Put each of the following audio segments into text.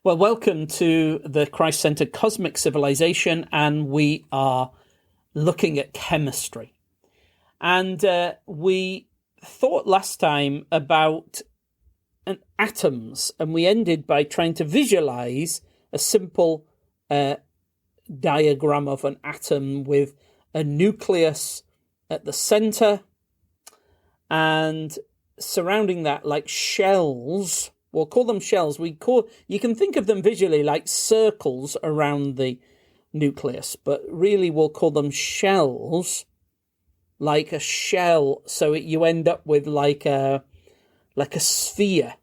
Well, welcome to the Christ-centered cosmic civilization, and we are looking at chemistry. And we thought last time about atoms, and we ended by trying to visualize a simple diagram of an atom with a nucleus at the center, and surrounding that, like shells. We'll call them shells. You can think of them visually like circles around the nucleus, but really we'll call them shells, like a shell. So you end up with like a sphere,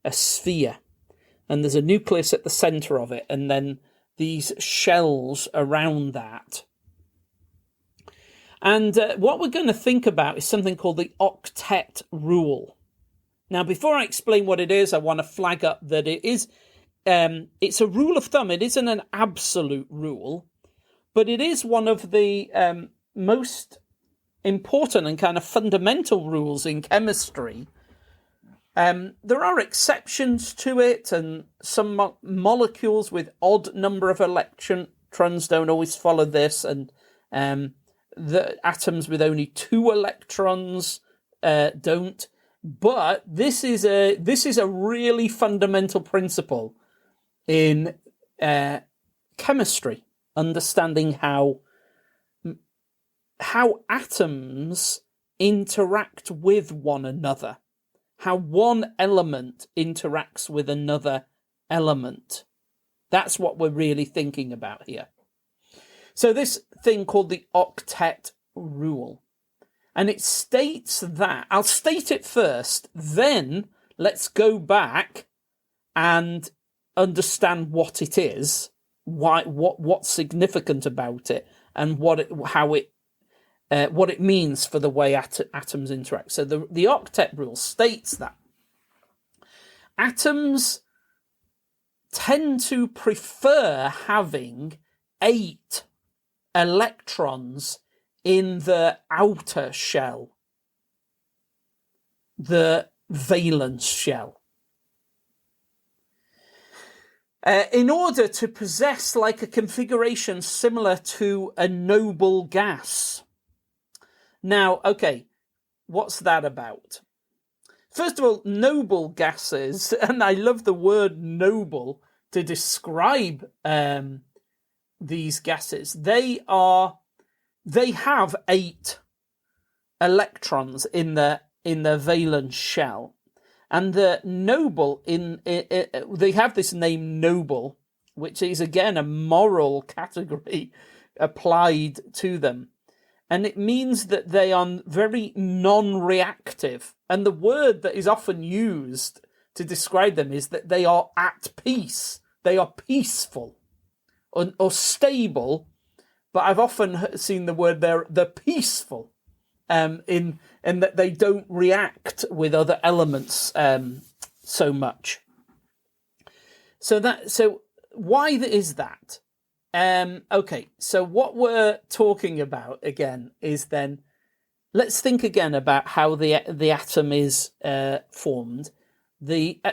and there's a nucleus at the center of it, and then these shells around that. And what we're going to think about is something called the Octet rule. Now, before I explain what it is, I want to flag up that it's a rule of thumb. It isn't an absolute rule, but it is one of the most important and kind of fundamental rules in chemistry. There are exceptions to it, and some molecules with odd number of electrons don't always follow this, and the atoms with only 2 electrons don't. But this is a really fundamental principle in chemistry, understanding how atoms interact with one another, how one element interacts with another element. That's what we're really thinking about here. So this thing called the Octet rule. And it states that, I'll state it first, then let's go back and understand what it is, what's significant about it, and what it means for the way atoms interact. So the Octet rule states that atoms tend to prefer having 8 electrons in the outer shell, the valence shell, in order to possess like a configuration similar to a noble gas. Now, okay, what's that about? First of all, noble gases, and I love the word noble to describe these gases. They have 8 electrons in the valence shell, and the noble they have this name noble, which is again a moral category applied to them, and it means that they are very non-reactive. And the word that is often used to describe them is that they are at peace, they are peaceful or stable. But I've often seen the word they're peaceful, in that they don't react with other elements so much. So why is that? Okay, so what we're talking about again is then, let's think again about how the atom is formed. Think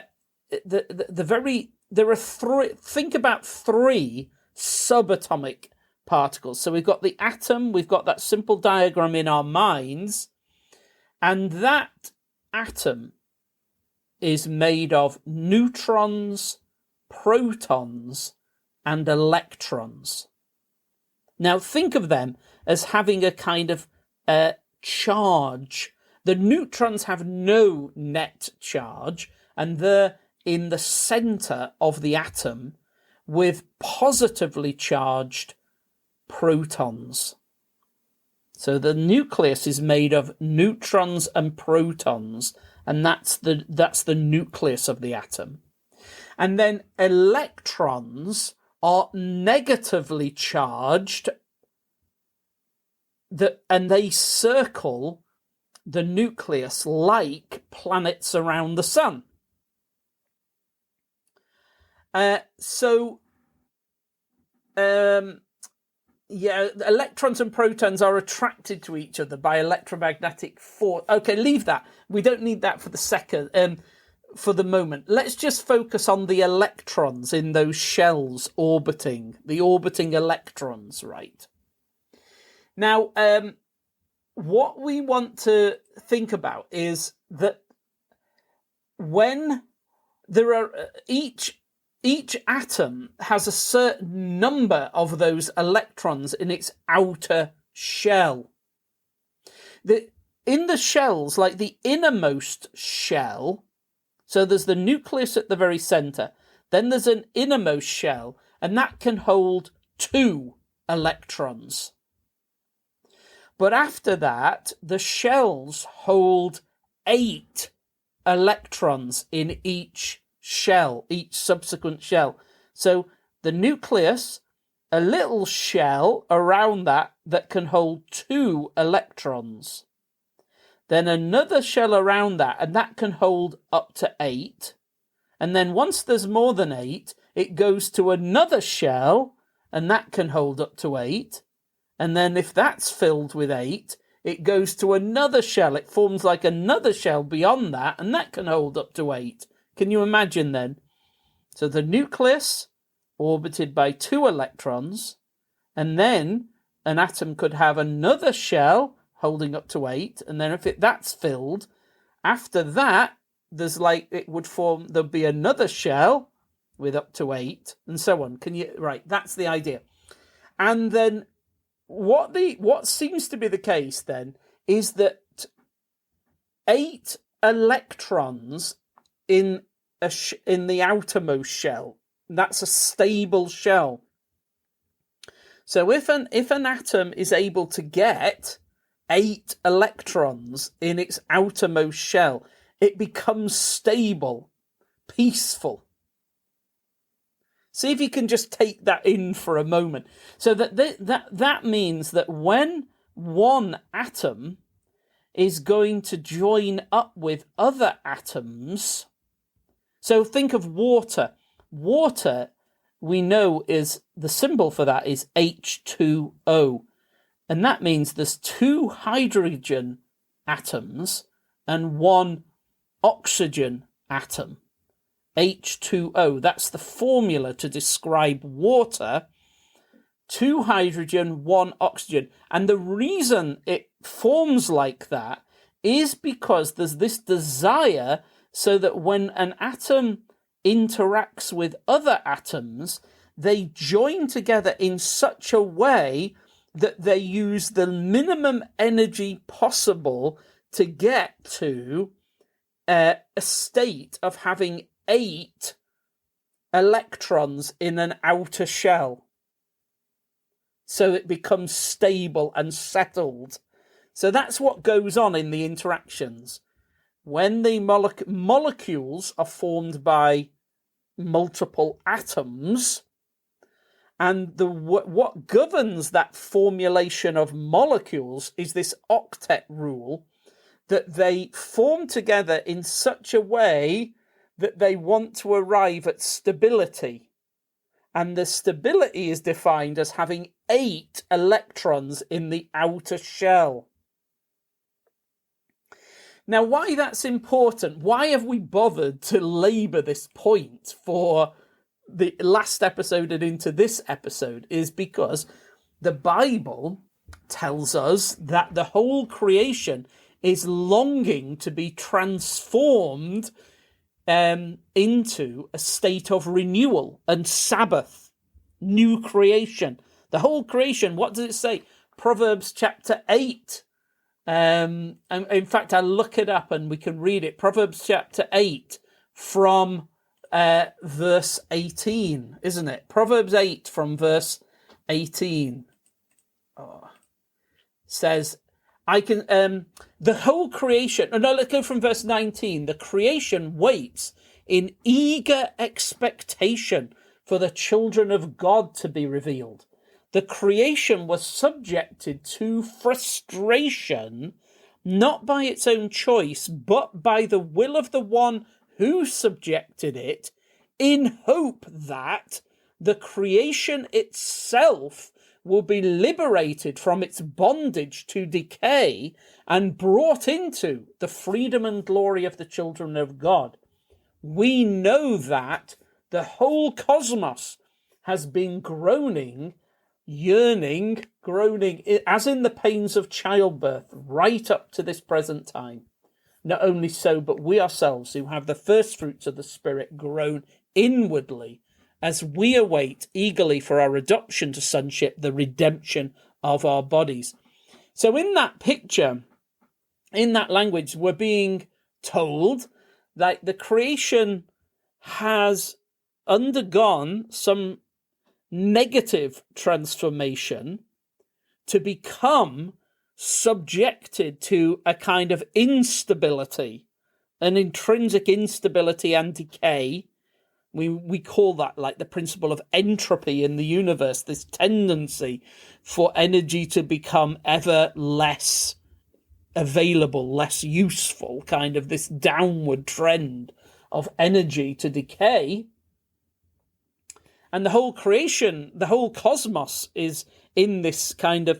about 3 subatomic particles. So we've got the atom, we've got that simple diagram in our minds, and that atom is made of neutrons, protons, and electrons. Now think of them as having a kind of charge. The neutrons have no net charge, and they're in the center of the atom with positively charged protons. So the nucleus is made of neutrons and protons, and that's the nucleus of the atom. And then electrons are negatively charged, and they circle the nucleus like planets around the sun. Electrons and protons are attracted to each other by electromagnetic force. Okay, leave that. We don't need that for the second. for the moment. Let's just focus on the electrons in those shells orbiting, the orbiting electrons, right? Now, what we want to think about is that when there are each atom has a certain number of those electrons in its outer shell. In the shells, like the innermost shell, so there's the nucleus at the very center, then there's an innermost shell, and that can hold 2 electrons. But after that, the shells hold 8 electrons in each shell, each subsequent shell. So the nucleus, a little shell around that can hold 2 electrons. Then another shell around that, and that can hold up to 8. And then once there's more than 8, it goes to another shell, and that can hold up to 8. And then if that's filled with 8, it goes to another shell. It forms like another shell beyond that, and that can hold up to 8. Can you imagine then? So the nucleus, orbited by 2 electrons, and then an atom could have another shell holding up to 8, and then if that's filled, after that, there's like, it would form, there'll be another shell with up to 8, and so on. Right, that's the idea. And then what seems to be the case then is that 8 electrons in the outermost shell, that's a stable shell. So if an atom is able to get 8 electrons in its outermost shell, it becomes stable, peaceful. See if you can just take that in for a moment. So that means that when one atom is going to join up with other atoms, so think of water. Water, we know, is the symbol for that is H2O. And that means there's 2 hydrogen atoms and 1 oxygen atom. H2O, that's the formula to describe water. 2 hydrogen, 1 oxygen. And the reason it forms like that is because there's this desire so that when an atom interacts with other atoms, they join together in such a way that they use the minimum energy possible to get to a state of having 8 electrons in an outer shell. So it becomes stable and settled. So that's what goes on in the interactions. When the molecules are formed by multiple atoms, and what governs that formulation of molecules is this octet rule, that they form together in such a way that they want to arrive at stability. And the stability is defined as having 8 electrons in the outer shell. Now, why that's important, why have we bothered to labour this point for the last episode and into this episode, is because the Bible tells us that the whole creation is longing to be transformed into a state of renewal and Sabbath, new creation. The whole creation, what does it say? Proverbs chapter 8. And in fact, I'll look it up and we can read it. Proverbs chapter 8 from verse 18, isn't it? Proverbs 8 from verse 18 says, the whole creation, no, let's go from verse 19. The creation waits in eager expectation for the children of God to be revealed. The creation was subjected to frustration, not by its own choice, but by the will of the one who subjected it, in hope that the creation itself will be liberated from its bondage to decay and brought into the freedom and glory of the children of God. we know that the whole cosmos has been groaning, yearning, groaning, as in the pains of childbirth, right up to this present time. Not only so, but we ourselves, who have the first fruits of the Spirit, groan inwardly as we await eagerly for our adoption to sonship, the redemption of our bodies. So in that picture, in that language, we're being told that the creation has undergone some negative transformation to become subjected to a kind of instability, an intrinsic instability and decay. We call that like the principle of entropy in the universe, this tendency for energy to become ever less available, less useful, kind of this downward trend of energy to decay. And the whole creation, the whole cosmos is in this kind of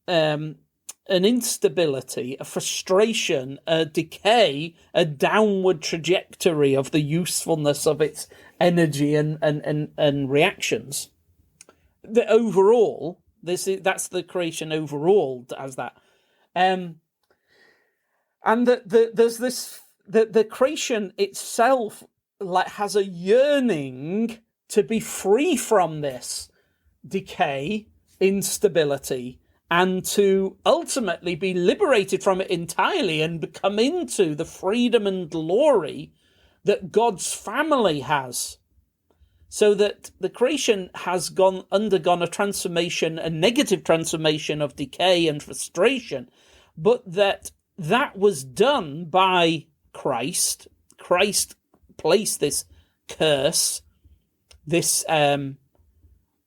an instability, a frustration, a decay, a downward trajectory of the usefulness of its energy and reactions. The overall, that's the creation overall as that. And there's this, the creation itself like has a yearning to be free from this decay, instability, and to ultimately be liberated from it entirely and come into the freedom and glory that God's family has. So that the creation has undergone a transformation, a negative transformation of decay and frustration, but that was done by Christ. Christ placed this curse, this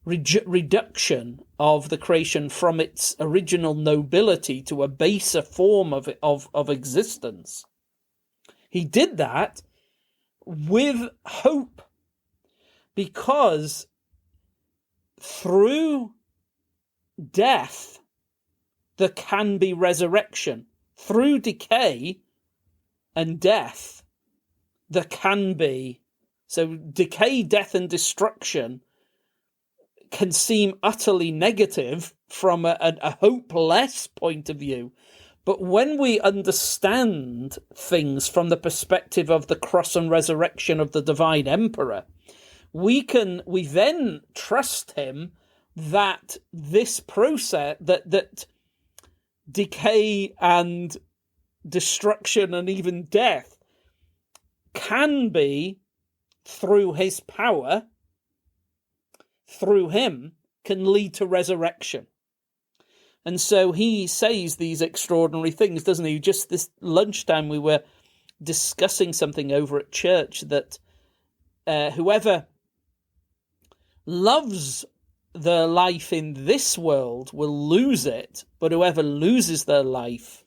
reduction of the creation from its original nobility to a baser form of existence. He did that with hope, because through death there can be resurrection. Through decay and death there can be. So decay, death and destruction can seem utterly negative from a hopeless point of view. But when we understand things from the perspective of the cross and resurrection of the divine emperor, we then trust him that this process, that decay and destruction and even death can be, through his power, through him, can lead to resurrection. And so he says these extraordinary things, doesn't he? Just this lunchtime we were discussing something over at church, that whoever loves their life in this world will lose it, but whoever loses their life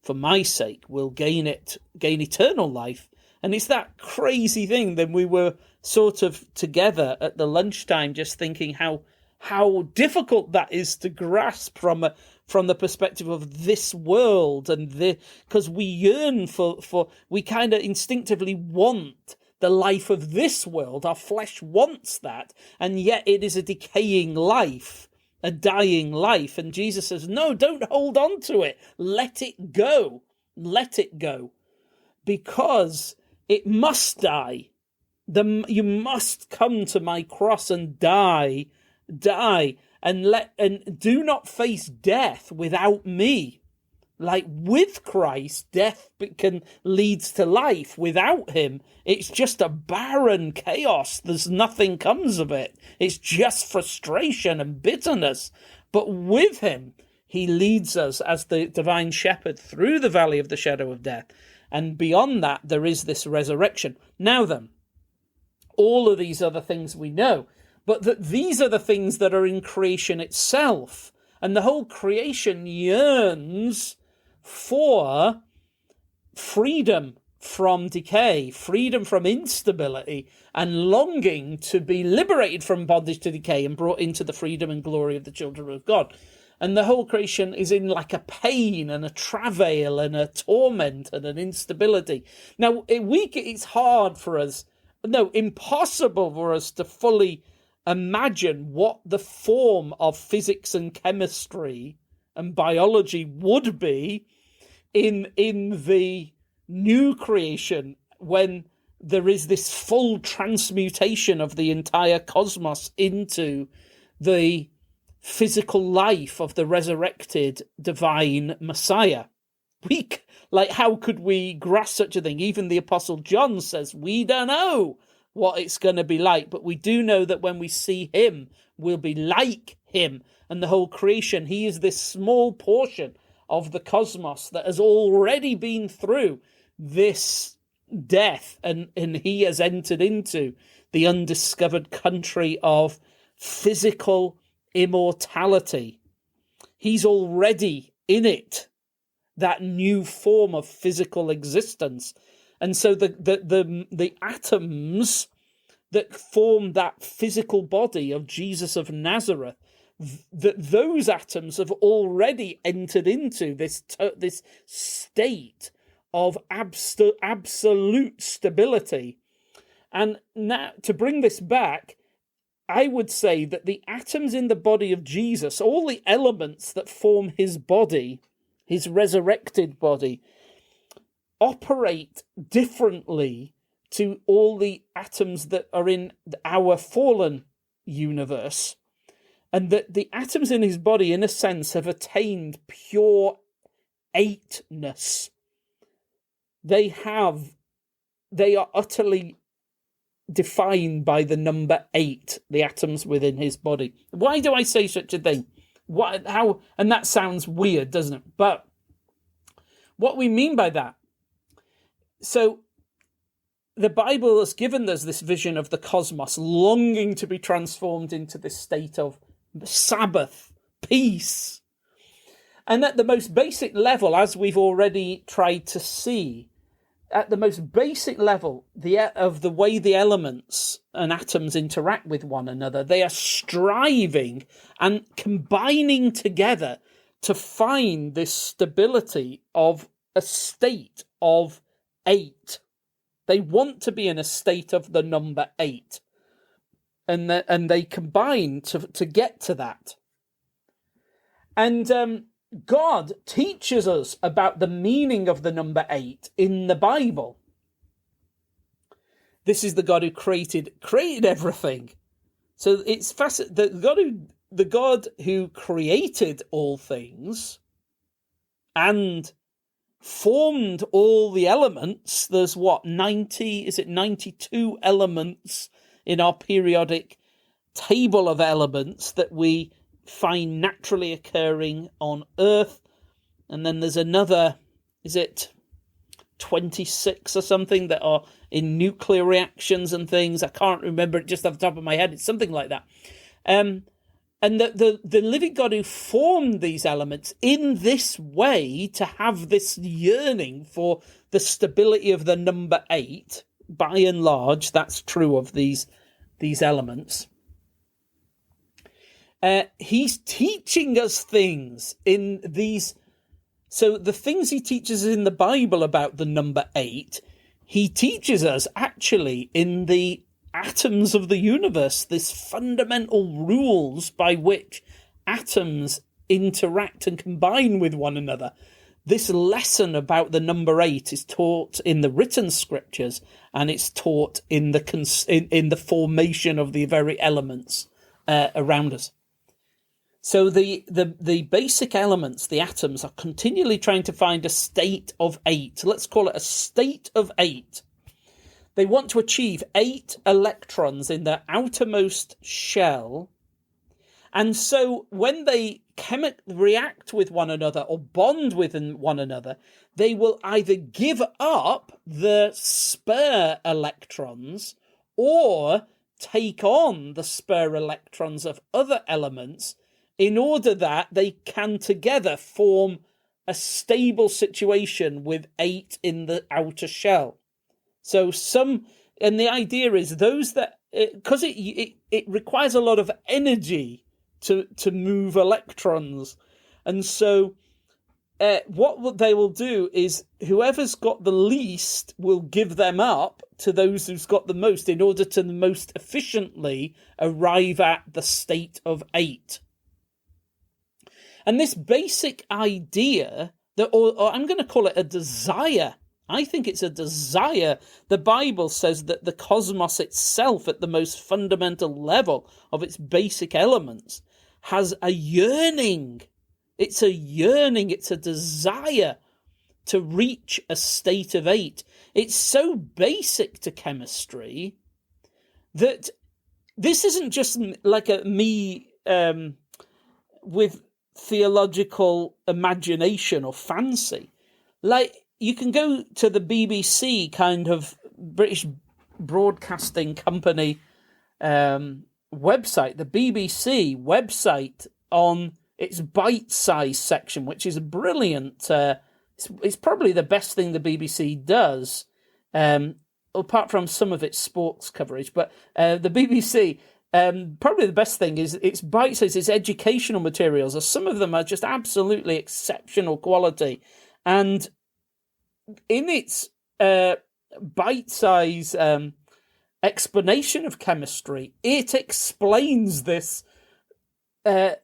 for my sake will gain eternal life. And it's that crazy thing. Then we were sort of together at the lunchtime just thinking how difficult that is to grasp from the perspective of this world, and because we yearn for we kind of instinctively want the life of this world. Our flesh wants that, and yet it is a decaying life, a dying life. And Jesus says, no, don't hold on to it. Let it go. Let it go. Because it must die. You must come to my cross and die, and do not face death without me. Like with Christ, death leads to life. Without him, it's just a barren chaos. There's nothing comes of it. It's just frustration and bitterness. But with him, he leads us as the divine shepherd through the valley of the shadow of death. And beyond that, there is this resurrection. Now then, all of these other things we know, but that these are the things that are in creation itself. And the whole creation yearns for freedom from decay, freedom from instability, and longing to be liberated from bondage to decay and brought into the freedom and glory of the children of God. And the whole creation is in like a pain and a travail and a torment and an instability. Now, it's hard for us, no, impossible for us to fully imagine what the form of physics and chemistry and biology would be in the new creation, when there is this full transmutation of the entire cosmos into the physical life of the resurrected divine Messiah. How could we grasp such a thing? Even the Apostle John says, we don't know what it's going to be like, but we do know that when we see him, we'll be like him. And the whole creation, he is this small portion of the cosmos that has already been through this death, and he has entered into the undiscovered country of physical immortality. He's already in it, that new form of physical existence. And so the atoms that form that physical body of Jesus of Nazareth, those atoms have already entered into this state of absolute stability. And now, to bring this back, I would say that the atoms in the body of Jesus, all the elements that form his body, his resurrected body, operate differently to all the atoms that are in our fallen universe. And that the atoms in his body, in a sense, have attained pure eightness. They are utterly defined by the number 8, the atoms within his body. Why do I say such a thing? How? And that sounds weird, doesn't it? But what we mean by that, so the Bible has given us this vision of the cosmos longing to be transformed into this state of Sabbath, peace. And at the most basic level, as we've already tried to see, at the most basic level of the way the elements and atoms interact with one another, they are striving and combining together to find this stability of a state of 8. They want to be in a state of the number 8. And they combine to get to that. And God teaches us about the meaning of the number 8 in the Bible. This is the God who created everything. So it's fascinating. The God who created all things and formed all the elements. There's 92 elements in our periodic table of elements that we find naturally occurring on Earth. And then there's another, 26 or something that are in nuclear reactions and things. I can't remember it just off the top of my head. It's something like that. And the living God who formed these elements in this way to have this yearning for the stability of the number 8, by and large, that's true of these elements. He's teaching us things in these. So the things he teaches in the Bible about the number 8, he teaches us actually in the atoms of the universe, this fundamental rules by which atoms interact and combine with one another. This lesson about the number 8 is taught in the written scriptures, and it's taught in the formation of the very elements around us. So the basic elements, the atoms, are continually trying to find a state of 8. Let's call it a state of 8. They want to achieve 8 electrons in their outermost shell. And so when they react with one another or bond with one another, they will either give up the spare electrons or take on the spare electrons of other elements in order that they can together form a stable situation with 8 in the outer shell. So and the idea is those that, because it requires a lot of energy to move electrons, And so what they will do is whoever's got the least will give them up to those who's got the most in order to the most efficiently arrive at the state of 8. And this basic idea, that, or I'm going to call it a desire, I think it's a desire. The Bible says that the cosmos itself, at the most fundamental level of its basic elements, has a yearning. It's a yearning, it's a desire to reach a state of 8. It's so basic to chemistry that this isn't just like me with theological imagination or fancy. Like, you can go to the BBC, kind of British Broadcasting Company website, the BBC website, on its bite-size section, which is a brilliant. It's probably the best thing the BBC does, apart from some of its sports coverage. But the BBC, probably the best thing is its bite-size, its educational materials. Some of them are just absolutely exceptional quality, and in its bite-size explanation of chemistry, it explains this. The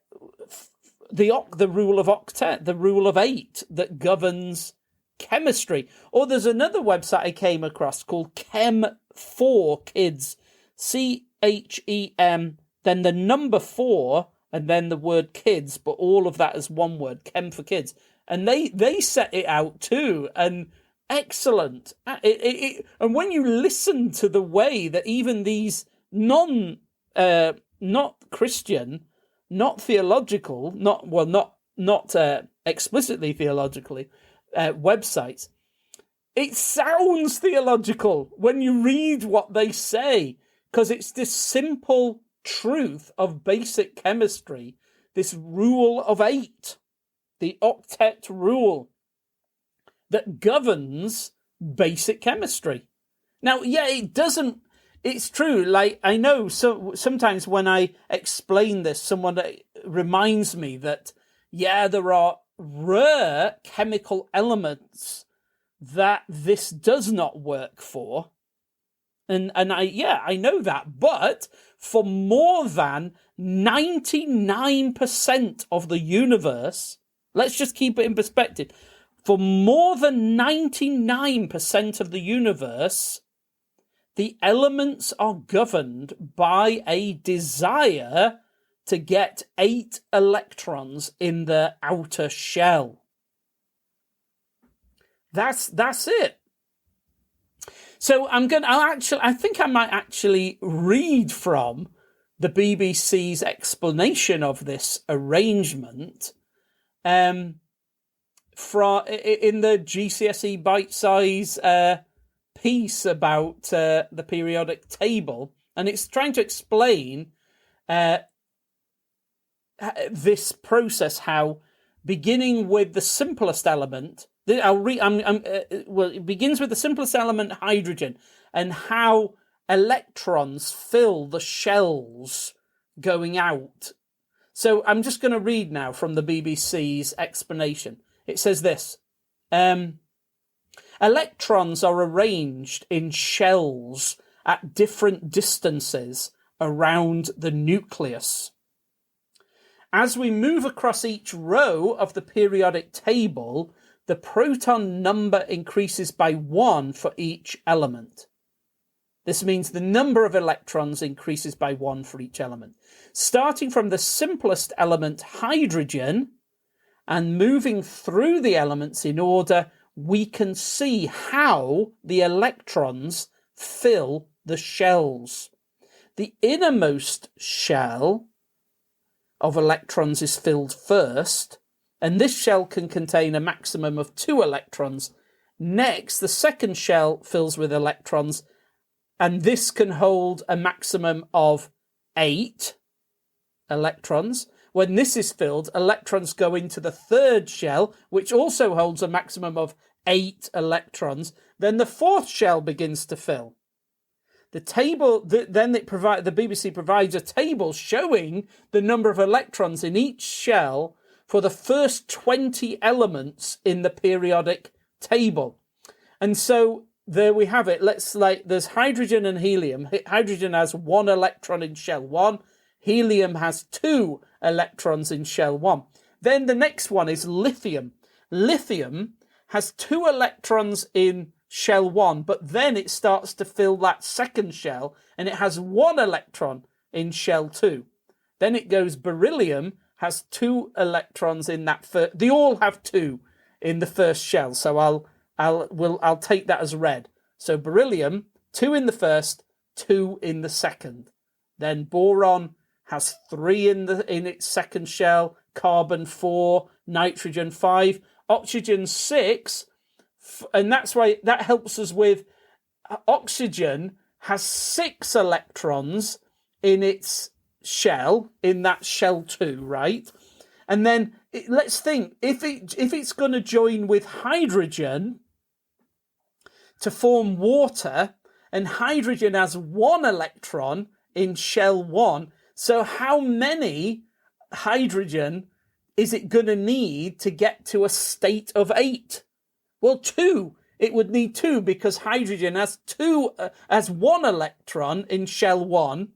rule of Octet, the rule of 8 that governs chemistry. Or there's another website I came across called Chem4Kids, CHEM, then the number 4, and then the word kids, but all of that as one word, Chem4Kids. And they set it out too, and excellent. And when you listen to the way that even these not Christian, not theological, not explicitly theologically websites, it sounds theological when you read what they say, because it's this simple truth of basic chemistry, this rule of 8, the Octet rule, that governs basic chemistry. Now, yeah, it doesn't. It's true, like, I know sometimes when I explain this, someone reminds me that, yeah, there are rare chemical elements that this does not work for. And I know that, but for more than 99% of the universe, let's just keep it in perspective, for more than 99% of the universe, the elements are governed by a desire to get 8 electrons in the outer shell. That's it. So I think I might actually read from the BBC's explanation of this arrangement in the GCSE bite-size piece about the periodic table, and it's trying to explain this process, how beginning with the simplest element, it begins with the simplest element, hydrogen, and how electrons fill the shells going out. So I'm just going to read now from the BBC's explanation. It says this. Electrons are arranged in shells at different distances around the nucleus. As we move across each row of the periodic table, the proton number increases by 1 for each element. This means the number of electrons increases by 1 for each element. Starting from the simplest element, hydrogen, and moving through the elements in order, we can see how the electrons fill the shells. The innermost shell of electrons is filled first, and this shell can contain a maximum of 2 electrons. Next, the second shell fills with electrons, and this can hold a maximum of 8 electrons. When this is filled, electrons go into the third shell, which also holds a maximum of 8 electrons. Then the fourth shell begins to fill. The table, the BBC provides a table showing the number of electrons in each shell for the first 20 elements in the periodic table. And so there we have it. There's hydrogen and helium. Hydrogen has 1 electron in shell 1. Helium has 2 electrons in shell 1. Then the next one is lithium. Lithium has 2 electrons in shell 1, but then it starts to fill that second shell and it has 1 electron in shell 2. Then it goes beryllium, has 2 electrons in that first. They all have 2 in the first shell, so I'll take that as red. So beryllium, 2 in the first, 2 in the second. Then boron has 3 in its second shell, carbon 4, nitrogen 5, oxygen 6, and that's why that helps us with oxygen has 6 electrons in its shell, in that shell 2, right? And then let's think, if it's going to join with hydrogen to form water, and hydrogen has 1 electron in shell 1, so how many hydrogen is it going to need to get to a state of 8? Well, 2. It would need 2 because hydrogen has 1 electron in shell 1.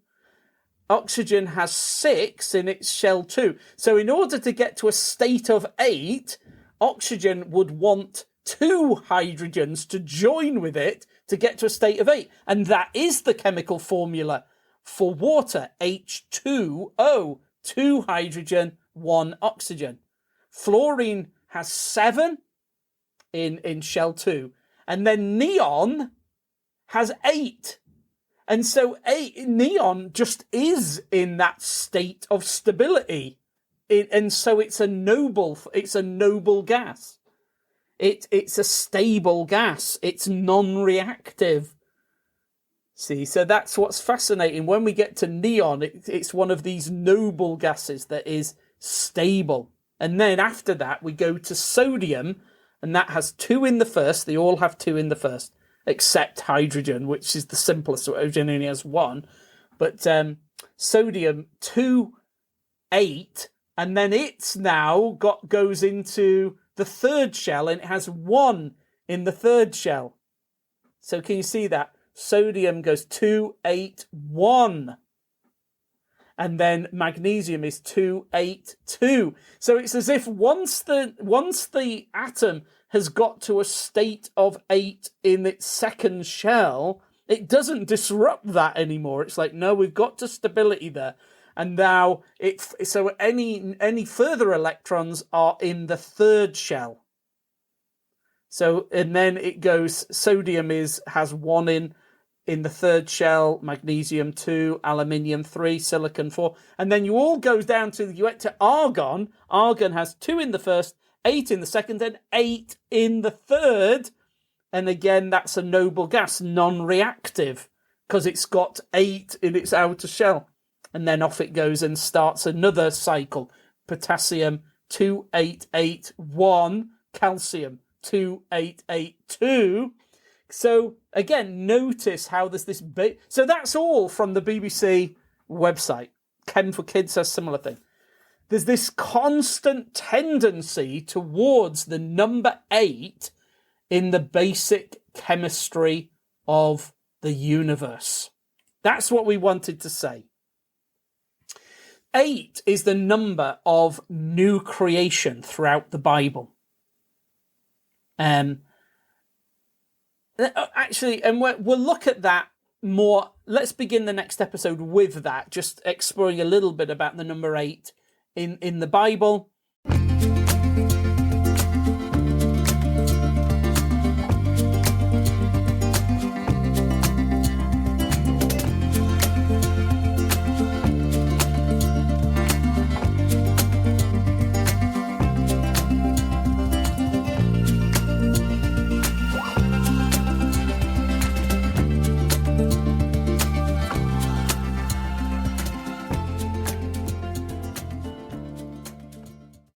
Oxygen has 6 in its shell 2. So in order to get to a state of 8, oxygen would want 2 hydrogens to join with it to get to a state of 8. And that is the chemical formula for water, H2O, 2 hydrogen, 1 oxygen. Fluorine has 7 in shell 2. And then neon has 8. And so neon just is in that state of stability. And so it's a noble gas. It's a stable gas. It's non-reactive. See, so that's what's fascinating. When we get to neon, it's one of these noble gases that is stable. And then after that, we go to sodium, and that has 2 in the first. They all have 2 in the first, except hydrogen, which is the simplest. So hydrogen only has 1. But sodium, 2, 8, and then it's now goes into the third shell, and it has 1 in the third shell. So can you see that? Sodium goes 2, 8, 1. And then magnesium is 2, 8, 2. So it's as if once the atom has got to a state of 8 in its second shell, it doesn't disrupt that anymore. It's like, no, we've got to stability there. And now so any further electrons are in the third shell. So, and then it goes, sodium has 1 in the third shell, magnesium 2, aluminium 3, silicon 4. And then you all go down you get to argon. Argon has 2 in the first, 8 in the second, and 8 in the third. And again, that's a noble gas, non-reactive, because it's got 8 in its outer shell. And then off it goes and starts another cycle. Potassium, 2, 8, 8, 1. Calcium, 2, 8, 8, 2. So again, notice how there's this bit. So that's all from the BBC website. Chem4Kids has a similar thing. There's this constant tendency towards the number 8 in the basic chemistry of the universe. That's what we wanted to say. 8 is the number of new creation throughout the Bible. Actually, and we'll look at that more. Let's begin the next episode with that, just exploring a little bit about the number 8 in the Bible.